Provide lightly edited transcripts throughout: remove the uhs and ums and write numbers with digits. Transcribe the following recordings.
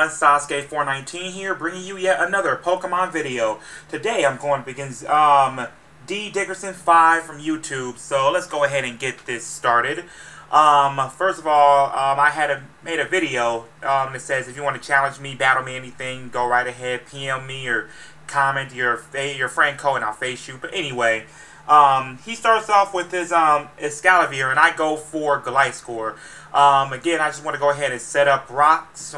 everyone, Sasuke419 here, bringing you yet another Pokemon video. Today I'm going to begin ddickerson5 from YouTube, so let's go ahead and get this started. First of all, I made a video that says if you want to challenge me, battle me, anything, go right ahead, PM me or comment your friend code and I'll face you. But anyway, he starts off with his Excalibur, and I go for Gliscor. Again, I just want to go ahead and set up rocks,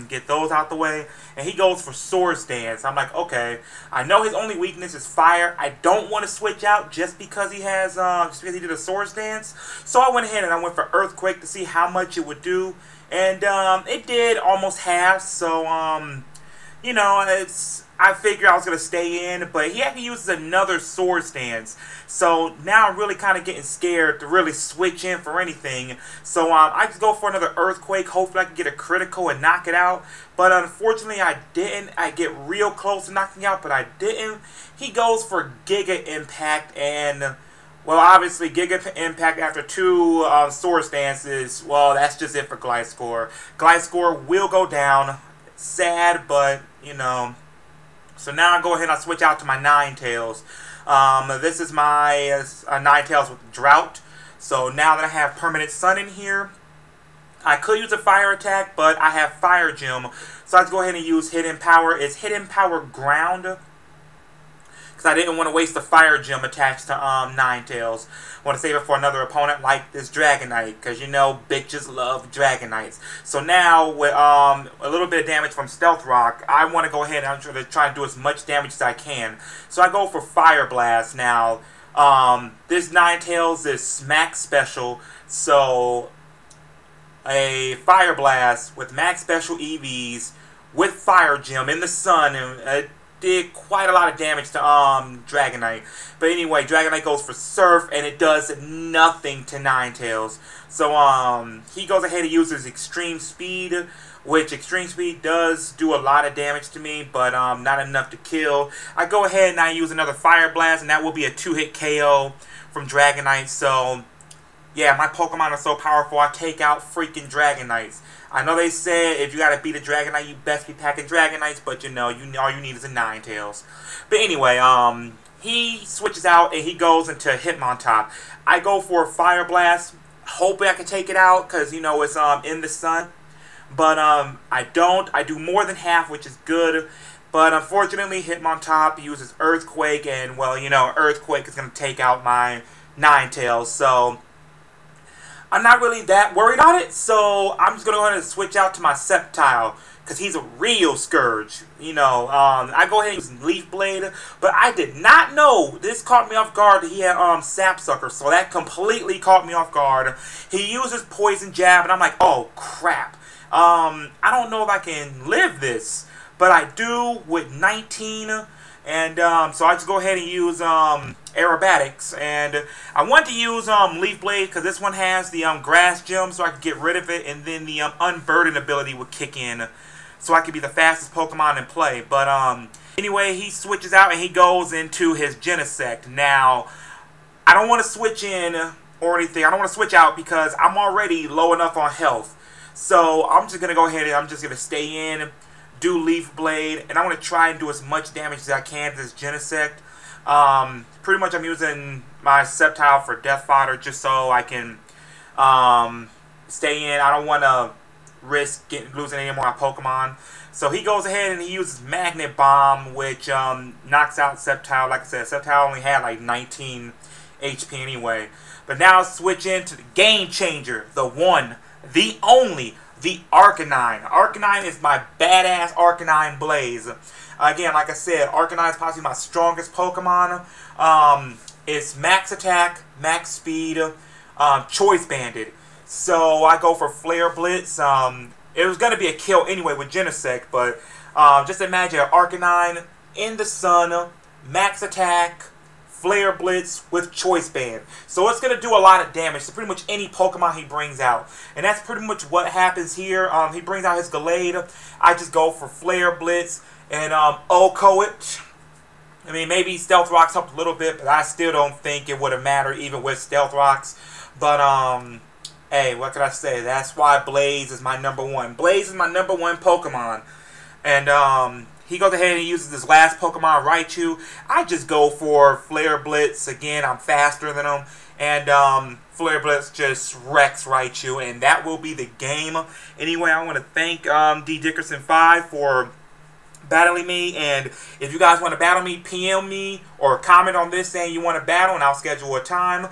get those out the way, and he goes for Swords Dance. I'm like, okay, I know his only weakness is fire. I don't want to switch out just because he has, just because he did a Swords Dance. So I went ahead and I went for Earthquake to see how much it would do, and it did almost half. So you know, I figured I was going to stay in, but he actually uses another Swords Dance. So now I'm really kind of getting scared to really switch in for anything. So I just go for another Earthquake. Hopefully I can get a critical and knock it out. But unfortunately I didn't. I get real close to knocking out, but I didn't. He goes for Giga Impact, and well, obviously Giga Impact after two Swords Dances, well, that's just it for Gliscor. Gliscor will go down. Sad, but you know. So now I go ahead and I switch out to my Ninetales. This is my Ninetales with Drought. So now that I have Permanent Sun in here, I could use a fire attack, but I have Fire Gem. So I just go ahead and use Hidden Power. It's Hidden Power Ground, because I didn't want to waste the Fire Gem attached to Ninetales. I want to save it for another opponent like this Dragonite, because you know bitches love Dragonites. So now with a little bit of damage from Stealth Rock, I want to go ahead and I'm trying to do as much damage as I can. So I go for Fire Blast. Now this Ninetales is Max Special, so a Fire Blast with Max Special EVs with Fire Gem in the sun, and did quite a lot of damage to Dragonite. But anyway, Dragonite goes for Surf, and it does nothing to Ninetales. So he goes ahead and uses Extreme Speed, which Extreme Speed does do a lot of damage to me, but not enough to kill. I go ahead and I use another Fire Blast, and that will be a 2-hit KO from Dragonite. So yeah, my Pokemon are so powerful, I take out freaking Dragonites. I know they said if you gotta beat a Dragonite, you best be packing Dragonites, but you know, all you need is a Ninetales. But anyway, he switches out and he goes into Hitmontop. I go for a Fire Blast, hoping I can take it out, because you know it's in the sun. But I don't. I do more than half, which is good. But unfortunately, Hitmontop uses Earthquake, and well, you know, Earthquake is gonna take out my Ninetales. So I'm not really that worried on it, so I'm just going to go ahead and switch out to my Sceptile, because he's a real scourge. You know, I go ahead and use Leaf Blade, but I did not know, this caught me off guard, that he had Sapsucker, so that completely caught me off guard. He uses Poison Jab, and I'm like, oh crap. I don't know if I can live this, but I do with 19, and so I just go ahead and use Aerobatics, and I want to use Leaf Blade because this one has the Grass Gem, so I can get rid of it, and then the Unburden ability would kick in, so I could be the fastest Pokemon in play. But anyway, he switches out and he goes into his Genesect. Now, I don't want to switch in or anything. I don't want to switch out because I'm already low enough on health. So I'm just gonna go ahead and I'm just gonna stay in, do Leaf Blade, and I want to try and do as much damage as I can to this Genesect. Pretty much I'm using my Sceptile for Death Fodder just so I can stay in. I don't want to risk losing any more of my Pokemon. So he goes ahead and he uses Magnet Bomb, which knocks out Sceptile. Like I said, Sceptile only had like 19 HP anyway. But now switch into the Game Changer, the one, the only, the Arcanine. Arcanine is my badass Arcanine Blaze. Again, like I said, Arcanine is possibly my strongest Pokemon. It's Max Attack, Max Speed, Choice Banded. So I go for Flare Blitz. It was going to be a kill anyway with Genesect, but just imagine Arcanine in the sun, Max Attack, Flare Blitz with Choice Band. So it's going to do a lot of damage to pretty much any Pokemon he brings out. And that's pretty much what happens here. He brings out his Gallade. I just go for Flare Blitz and OHKO it. I mean, maybe Stealth Rocks helped a little bit, but I still don't think it would have mattered even with Stealth Rocks. But Hey, what can I say? That's why Blaze is my number one. Blaze is my number one Pokemon. And he goes ahead and uses his last Pokemon, Raichu. I just go for Flare Blitz. Again, I'm faster than him. And Flare Blitz just wrecks Raichu. And that will be the game. Anyway, I want to thank ddickerson5 for battling me. And if you guys want to battle me, PM me or comment on this saying you want to battle, and I'll schedule a time.